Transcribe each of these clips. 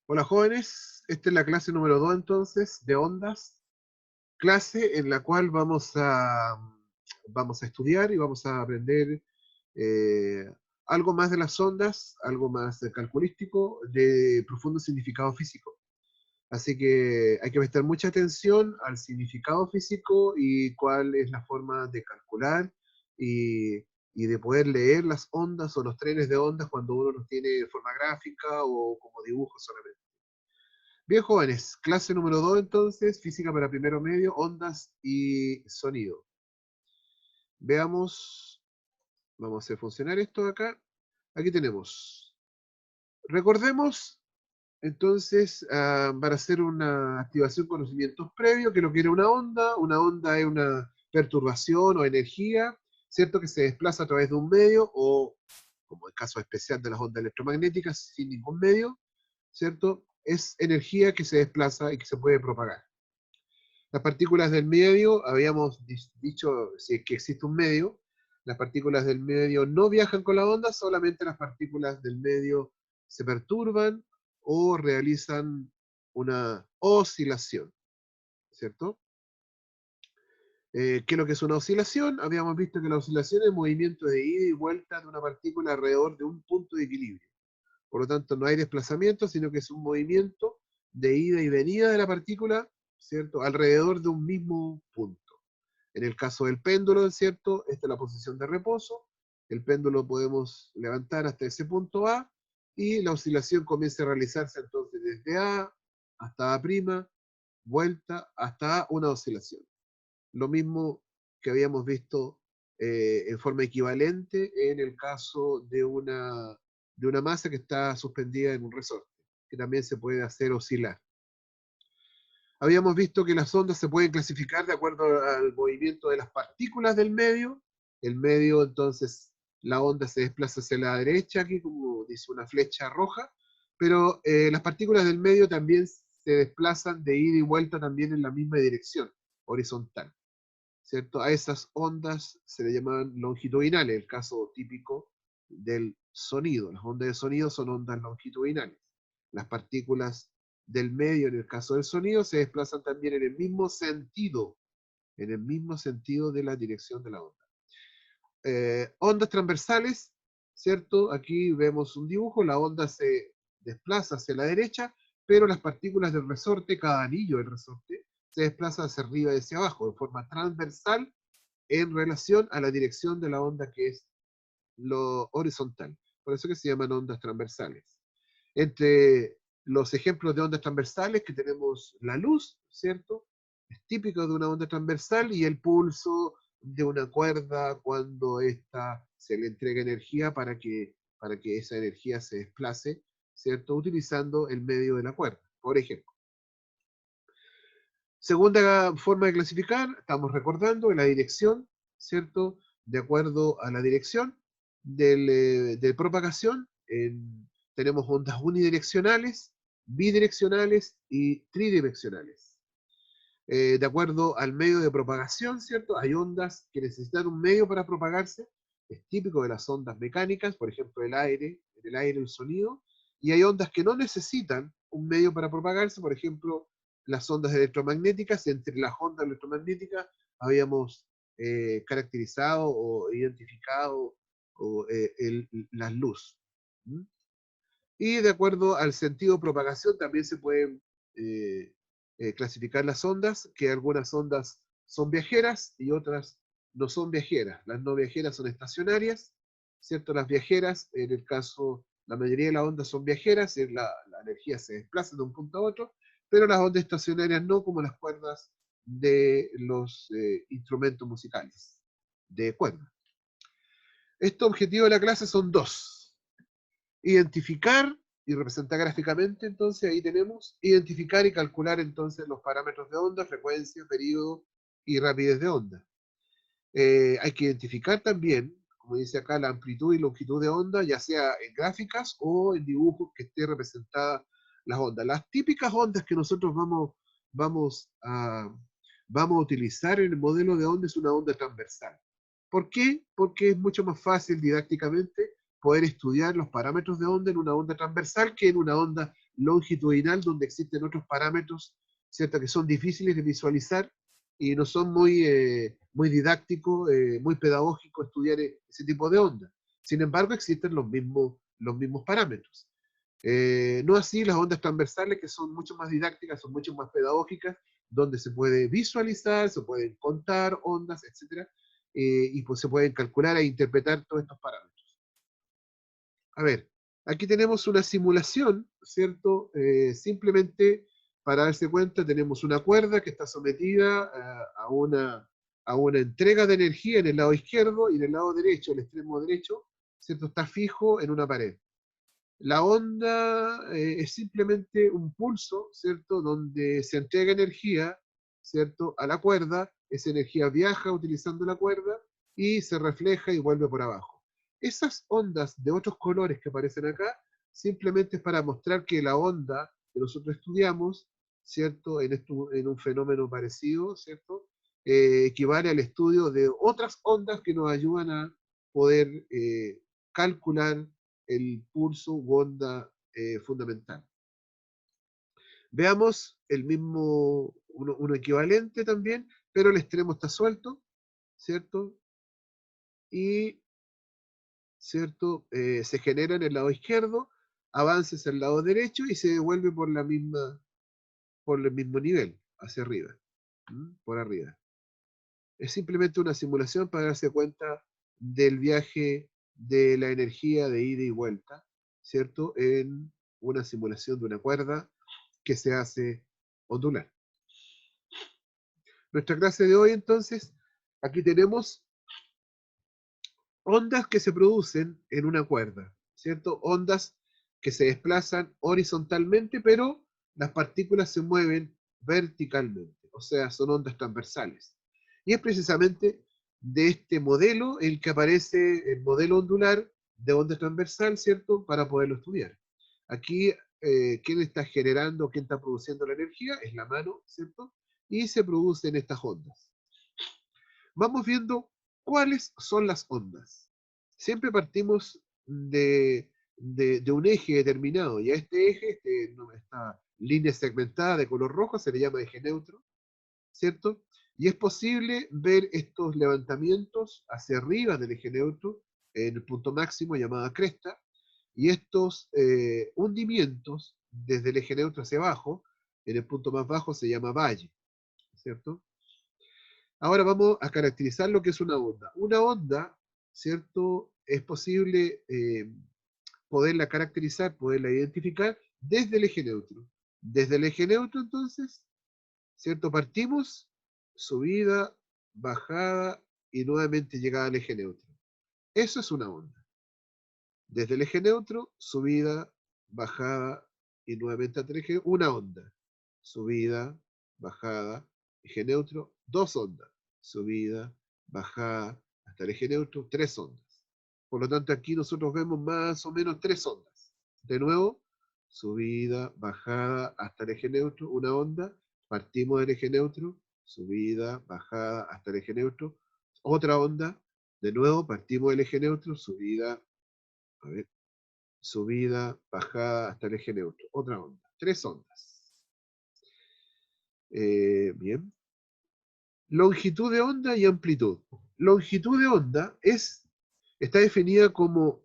Hola jóvenes, esta es la clase número 2 entonces de ondas, clase en la cual vamos a estudiar y vamos a aprender eh, algo más de las ondas, algo más de calculístico, de profundo significado físico. Así que hay que prestar mucha atención al significado físico y cuál es la forma de calcular y, y de poder leer las ondas o los trenes de ondas cuando uno los tiene de forma gráfica o como dibujo solamente. Bien, jóvenes, clase número 2 entonces, física para primero medio, ondas y sonido. Veamos, vamos a hacer funcionar esto acá. Aquí tenemos. Recordemos entonces, para hacer una activación con conocimientos previos, que lo que era una onda es una perturbación o energía, ¿cierto? Que se desplaza a través de un medio o, como el caso especial de las ondas electromagnéticas, sin ningún medio, ¿cierto? Es energía que se desplaza y que se puede propagar. Las partículas del medio, habíamos dicho, si es que existe un medio, las partículas del medio no viajan con la onda, solamente las partículas del medio se perturban o realizan una oscilación, ¿cierto? ¿Qué es lo que es una oscilación? Habíamos visto que la oscilación es el movimiento de ida y vuelta de una partícula alrededor de un punto de equilibrio. Por lo tanto, no hay desplazamiento, sino que es un movimiento de ida y venida de la partícula, ¿cierto? Alrededor de un mismo punto. En el caso del péndulo, ¿cierto? Esta es la posición de reposo. El péndulo podemos levantar hasta ese punto A y la oscilación comienza a realizarse entonces desde A hasta A', vuelta hasta A, una oscilación. Lo mismo que habíamos visto en forma equivalente en el caso de una masa que está suspendida en un resorte, que también se puede hacer oscilar. Habíamos visto que las ondas se pueden clasificar de acuerdo al movimiento de las partículas del medio. El medio, entonces, la onda se desplaza hacia la derecha, aquí como dice una flecha roja, pero las partículas del medio también se desplazan de ida y vuelta también en la misma dirección, horizontal, ¿cierto? A esas ondas se le llaman longitudinales, el caso típico del sonido. Las ondas de sonido son ondas longitudinales. Las partículas del medio, en el caso del sonido, se desplazan también en el mismo sentido de la dirección de la onda. Ondas transversales, ¿cierto? Aquí vemos un dibujo, la onda se desplaza hacia la derecha, pero las partículas del resorte, cada anillo del resorte, se desplaza hacia arriba y hacia abajo, de forma transversal en relación a la dirección de la onda que es lo horizontal. Por eso que se llaman ondas transversales. Entre los ejemplos de ondas transversales que tenemos la luz, ¿cierto? Es típico de una onda transversal y el pulso de una cuerda cuando ésta se le entrega energía para que esa energía se desplace, ¿cierto? Utilizando el medio de la cuerda, por ejemplo. Segunda forma de clasificar, estamos recordando la dirección, ¿cierto? De acuerdo a la dirección de propagación, tenemos ondas unidireccionales, bidireccionales y tridireccionales. De acuerdo al medio de propagación, ¿cierto? Hay ondas que necesitan un medio para propagarse, es típico de las ondas mecánicas, por ejemplo, el aire, en el aire el sonido, y hay ondas que no necesitan un medio para propagarse, por ejemplo, las ondas electromagnéticas, y entre las ondas electromagnéticas habíamos caracterizado o identificado las luz. ¿Mm? Y de acuerdo al sentido de propagación también se pueden eh, clasificar las ondas, que algunas ondas son viajeras y otras no son viajeras. Las no viajeras son estacionarias, ¿cierto? Las viajeras, en el caso, la mayoría de las ondas son viajeras, la energía se desplaza de un punto a otro, pero las ondas estacionarias no, como las cuerdas de los instrumentos musicales de cuerda. Este objetivo de la clase son dos: identificar y representar gráficamente, entonces ahí tenemos, identificar y calcular entonces los parámetros de onda, frecuencia, periodo y rapidez de onda. Hay que identificar también, como dice acá, la amplitud y longitud de onda, ya sea en gráficas o en dibujos que esté representada las ondas. Las típicas ondas que nosotros vamos, a, vamos a utilizar en el modelo de onda es una onda transversal. ¿Por qué? Porque es mucho más fácil didácticamente, poder estudiar los parámetros de onda en una onda transversal que en una onda longitudinal, donde existen otros parámetros, ¿cierto?, que son difíciles de visualizar y no son muy didácticos, muy pedagógicos estudiar ese tipo de onda. Sin embargo, existen los mismos parámetros. No así las ondas transversales, que son mucho más didácticas, son mucho más pedagógicas, donde se puede visualizar, se pueden contar ondas, etcétera, y pues se pueden calcular e interpretar todos estos parámetros. A ver, aquí tenemos una simulación, ¿cierto? Simplemente para darse cuenta, tenemos una cuerda que está sometida a una entrega de energía en el lado izquierdo, y en el lado derecho, el extremo derecho, ¿cierto?, está fijo en una pared. La onda es simplemente un pulso, ¿cierto?, donde se entrega energía, ¿cierto?, a la cuerda. Esa energía viaja utilizando la cuerda y se refleja y vuelve por abajo. Esas ondas de otros colores que aparecen acá, simplemente es para mostrar que la onda que nosotros estudiamos, ¿cierto?, en un fenómeno parecido, ¿cierto?, equivale al estudio de otras ondas que nos ayudan a poder calcular el pulso u onda fundamental. Veamos el mismo, uno equivalente también, pero el extremo está suelto, ¿cierto? Y, ¿cierto? Se genera en el lado izquierdo, avanza hacia el lado derecho y se devuelve por el mismo nivel, hacia arriba, por arriba. Es simplemente una simulación para darse cuenta del viaje de la energía de ida y vuelta, ¿cierto? En una simulación de una cuerda que se hace ondular. Nuestra clase de hoy, entonces, aquí tenemos ondas que se producen en una cuerda, ¿cierto? Ondas que se desplazan horizontalmente, pero las partículas se mueven verticalmente, o sea, son ondas transversales. Y es precisamente de este modelo el que aparece el modelo ondular de onda transversal, ¿cierto?, para poderlo estudiar. Aquí, ¿quién está generando, quién está produciendo la energía? Es la mano, ¿cierto? Y se producen estas ondas. Vamos viendo cuáles son las ondas. Siempre partimos de un eje determinado, y a este eje, esta línea segmentada de color rojo, se le llama eje neutro, ¿cierto? Y es posible ver estos levantamientos hacia arriba del eje neutro, en el punto máximo llamada cresta, y estos hundimientos desde el eje neutro hacia abajo, en el punto más bajo se llama valle, ¿cierto? Ahora vamos a caracterizar lo que es una onda. Una onda, ¿cierto? Es posible poderla caracterizar, poderla identificar desde el eje neutro. Desde el eje neutro, entonces, ¿cierto? Partimos, subida, bajada y nuevamente llegada al eje neutro. Eso es una onda. Desde el eje neutro, subida, bajada y nuevamente hasta el eje, una onda. Subida, bajada, eje neutro, dos ondas. Subida, bajada, hasta el eje neutro, tres ondas. Por lo tanto, aquí nosotros vemos más o menos tres ondas. De nuevo, subida, bajada, hasta el eje neutro, una onda. Partimos del eje neutro, subida, bajada, hasta el eje neutro, otra onda. De nuevo, partimos del eje neutro, subida, a ver, subida, bajada hasta el eje neutro. Otra onda. Tres ondas. Bien. Longitud de onda y amplitud. Longitud de onda está definida como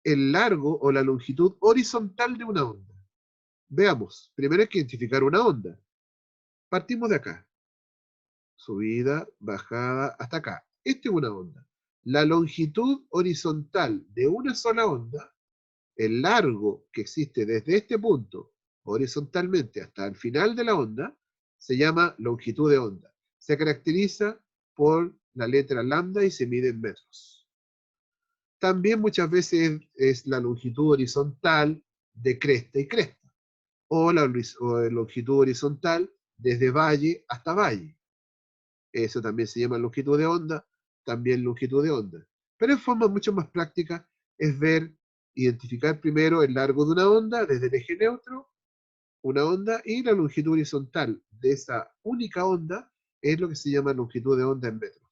el largo o la longitud horizontal de una onda. Veamos. Primero hay que identificar una onda. Partimos de acá. Subida, bajada, hasta acá. Esta es una onda. La longitud horizontal de una sola onda, el largo que existe desde este punto horizontalmente hasta el final de la onda, se llama longitud de onda. Se caracteriza por la letra lambda y se mide en metros. También muchas veces es la longitud horizontal de cresta y cresta, o la longitud horizontal desde valle hasta valle. Eso también se llama longitud de onda, también longitud de onda. Pero en forma mucho más práctica es identificar primero el largo de una onda desde el eje neutro, una onda, y la longitud horizontal de esa única onda es lo que se llama longitud de onda en metros.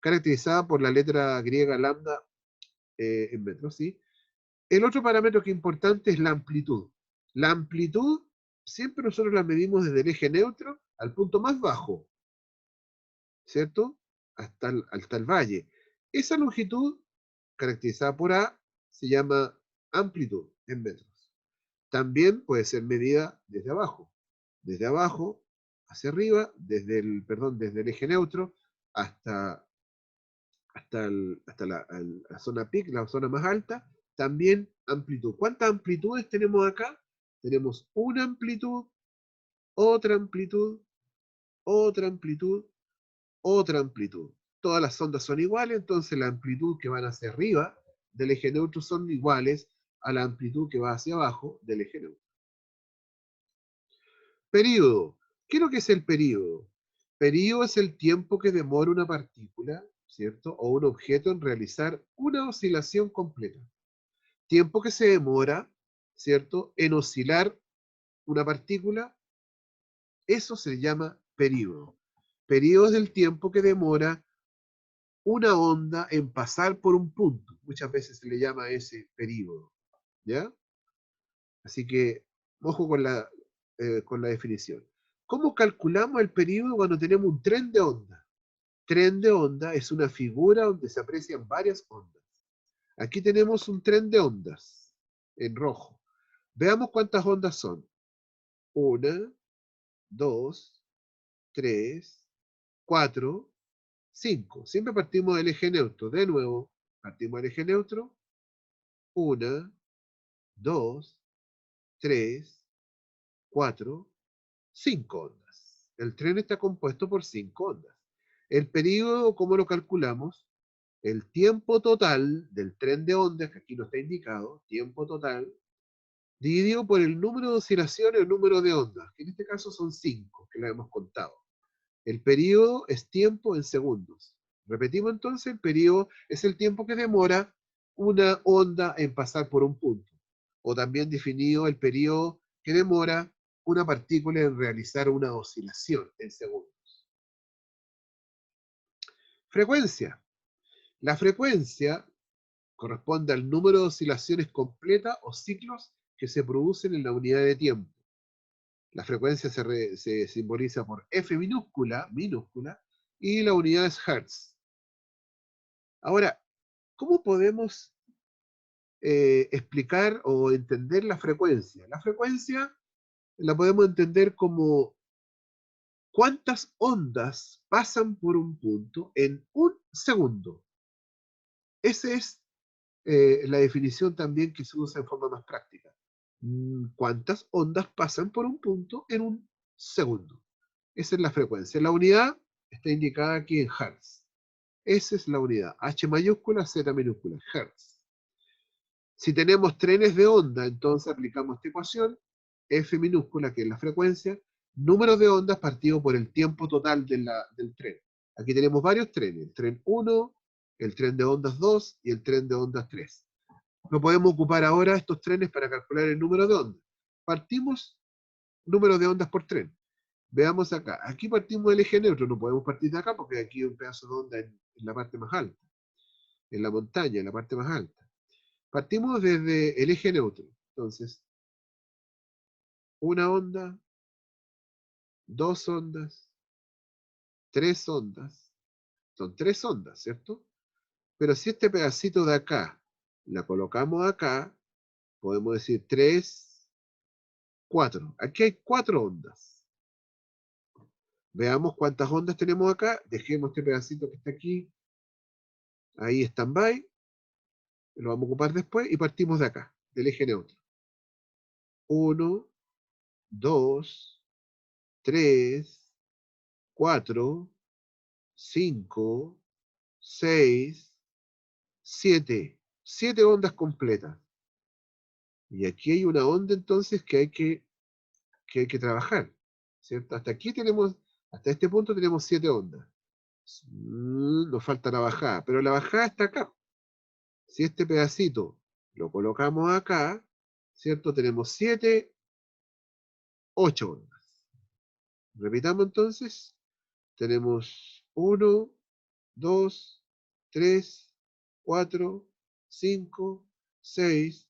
Caracterizada por la letra griega lambda en metros, ¿sí? El otro parámetro que es importante es la amplitud. La amplitud siempre nosotros la medimos desde el eje neutro al punto más bajo, ¿cierto? Hasta el valle. Esa longitud, caracterizada por A, se llama amplitud en metros. También puede ser medida desde abajo hacia arriba, desde el eje neutro hasta, la zona peak, la zona más alta, también amplitud. ¿Cuántas amplitudes tenemos acá? Tenemos una amplitud, otra amplitud, otra amplitud, otra amplitud. Todas las ondas son iguales, entonces la amplitud que van hacia arriba del eje neutro son iguales a la amplitud que va hacia abajo del eje neutro. Período. ¿Qué es lo que es el período? Período es el tiempo que demora una partícula, ¿cierto? O un objeto en realizar una oscilación completa. Tiempo que se demora, ¿cierto? En oscilar una partícula, eso se llama período. Período es el tiempo que demora una onda en pasar por un punto. Muchas veces se le llama ese período, ¿ya? Así que, ojo con la definición. ¿Cómo calculamos el período cuando tenemos un tren de onda? Tren de onda es una figura donde se aprecian varias ondas. Aquí tenemos un tren de ondas en rojo. Veamos cuántas ondas son. Una, dos, tres, cuatro, cinco. Siempre partimos del eje neutro. De nuevo, partimos del eje neutro. Una, dos, tres, cuatro, cinco ondas. El tren está compuesto por cinco ondas. El período, ¿cómo lo calculamos? El tiempo total del tren de ondas, que aquí no está indicado, tiempo total, dividido por el número de oscilaciones, el número de ondas, que en este caso son cinco, que lo hemos contado. El período es tiempo en segundos. Repetimos entonces, el período es el tiempo que demora una onda en pasar por un punto. O también definido el período que demora una partícula en realizar una oscilación en segundos. Frecuencia. La frecuencia corresponde al número de oscilaciones completas o ciclos que se producen en la unidad de tiempo. La frecuencia se simboliza por F minúscula, y la unidad es Hertz. Ahora, ¿cómo podemos explicar o entender la frecuencia? La frecuencia la podemos entender como cuántas ondas pasan por un punto en un segundo. Esa es la definición también que se usa en forma más práctica. ¿Cuántas ondas pasan por un punto en un segundo? Esa es la frecuencia. La unidad está indicada aquí en Hertz. Esa es la unidad. H mayúscula, Z minúscula, Hertz. Si tenemos trenes de onda, entonces aplicamos esta ecuación, F minúscula, que es la frecuencia, número de ondas partido por el tiempo total del tren. Aquí tenemos varios trenes, el tren 1, el tren de ondas 2 y el tren de ondas 3. No podemos ocupar ahora estos trenes para calcular el número de ondas. Partimos número de ondas por tren. Veamos acá. Aquí partimos del eje neutro, no podemos partir de acá porque aquí hay un pedazo de onda en la parte más alta, en la montaña, en la parte más alta. Partimos desde el eje neutro. Entonces, una onda, dos ondas, tres ondas. Son tres ondas, ¿cierto? Pero si este pedacito de acá la colocamos acá, podemos decir tres, cuatro. Aquí hay cuatro ondas. Veamos cuántas ondas tenemos acá. Dejemos este pedacito que está aquí, ahí stand-by. Lo vamos a ocupar después y partimos de acá, del eje neutro. Uno, dos, tres, cuatro, cinco, seis, siete. Siete ondas completas. Y aquí hay una onda entonces que hay que trabajar, ¿cierto? Hasta este punto tenemos siete ondas. Nos falta la bajada, pero la bajada está acá. Si este pedacito lo colocamos acá, ¿cierto? Tenemos siete, ocho ondas. Repitamos entonces. Tenemos uno, dos, tres, cuatro, 5, 6,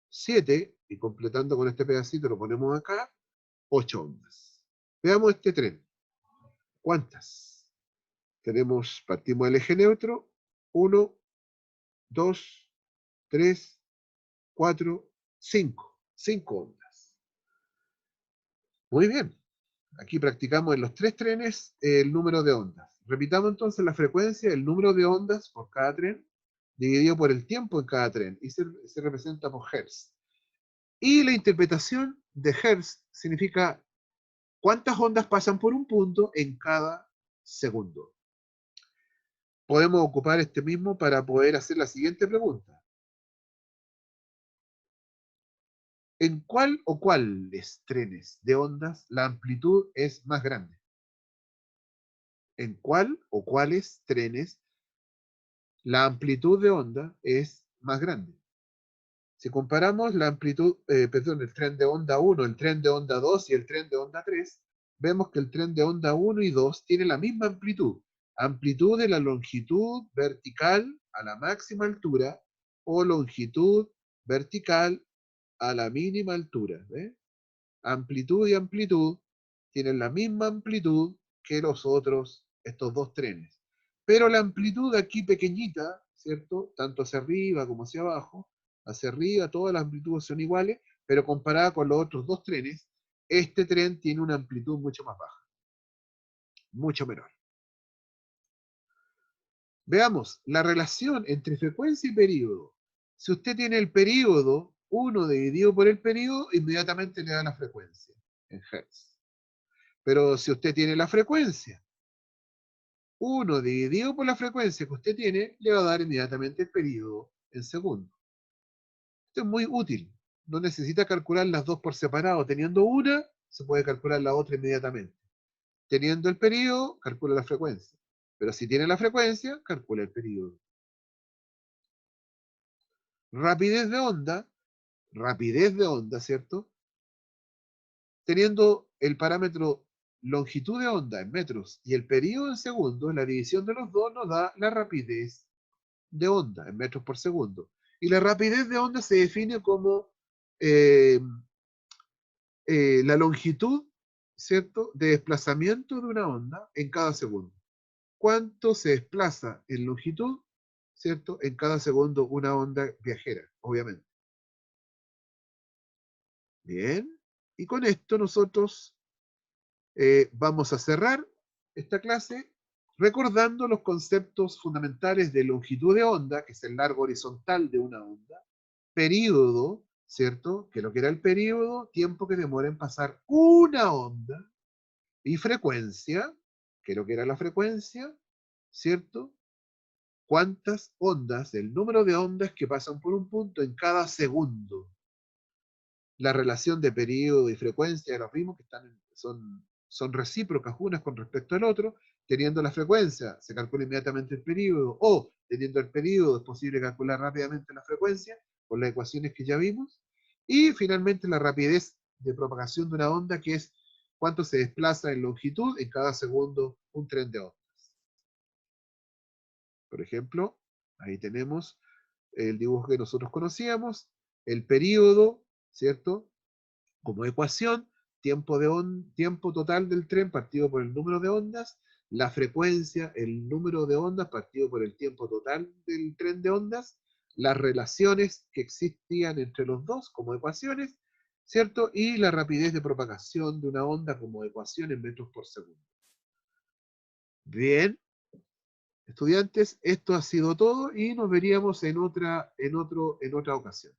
7, y completando con este pedacito lo ponemos acá, 8 ondas. Veamos este tren. ¿Cuántas? Partimos del eje neutro, 1, 2, 3, 4, 5. 5 ondas. Muy bien. Aquí practicamos en los 3 trenes el número de ondas. Repitamos entonces la frecuencia, el número de ondas por cada tren, dividido por el tiempo en cada tren, y se representa por Hertz. Y la interpretación de Hertz significa cuántas ondas pasan por un punto en cada segundo. Podemos ocupar este mismo para poder hacer la siguiente pregunta. ¿En cuál o cuáles trenes de ondas la amplitud es más grande? ¿En cuál o cuáles trenes la amplitud de onda es más grande? Si comparamos la amplitud, el tren de onda 1, el tren de onda 2 y el tren de onda 3, vemos que el tren de onda 1 y 2 tiene la misma amplitud. Amplitud de la longitud vertical a la máxima altura o longitud vertical a la mínima altura. ¿Ve? Amplitud y amplitud tienen la misma amplitud que estos dos trenes. Pero la amplitud aquí pequeñita, ¿cierto? Tanto hacia arriba como hacia arriba todas las amplitudes son iguales, pero comparada con los otros dos trenes, este tren tiene una amplitud mucho más baja, mucho menor. Veamos la relación entre frecuencia y período. Si usted tiene el período 1 dividido por el período, inmediatamente le da la frecuencia en Hertz. Pero si usted tiene la frecuencia 1 dividido por la frecuencia que usted tiene, le va a dar inmediatamente el período en segundos. Esto es muy útil. No necesita calcular las dos por separado. Teniendo una, se puede calcular la otra inmediatamente. Teniendo el período, calcula la frecuencia. Pero si tiene la frecuencia, calcula el período. Rapidez de onda, ¿cierto? Teniendo el parámetro longitud de onda en metros y el período en segundos, la división de los dos nos da la rapidez de onda en metros por segundo. Y la rapidez de onda se define como eh, la longitud, ¿cierto?, de desplazamiento de una onda en cada segundo. ¿Cuánto se desplaza en longitud, ¿cierto?, en cada segundo una onda viajera, obviamente. Bien, y con esto nosotros vamos a cerrar esta clase recordando los conceptos fundamentales de longitud de onda, que es el largo horizontal de una onda, período, ¿cierto? Que lo que era el período, tiempo que demora en pasar una onda, y frecuencia, que lo que era la frecuencia, ¿cierto? ¿Cuántas ondas, el número de ondas que pasan por un punto en cada segundo? La relación de periodo y frecuencia de los ritmos que son recíprocas unas con respecto al otro. Teniendo la frecuencia, se calcula inmediatamente el periodo, o teniendo el periodo, es posible calcular rápidamente la frecuencia con las ecuaciones que ya vimos. Y finalmente la rapidez de propagación de una onda, que es cuánto se desplaza en longitud en cada segundo un tren de ondas. Por ejemplo, ahí tenemos el dibujo que nosotros conocíamos, el periodo, ¿cierto? Como ecuación, tiempo total del tren partido por el número de ondas, la frecuencia, el número de ondas partido por el tiempo total del tren de ondas, las relaciones que existían entre los dos como ecuaciones, ¿cierto? Y la rapidez de propagación de una onda como ecuación en metros por segundo. Bien, estudiantes, esto ha sido todo y nos veríamos en otra ocasión.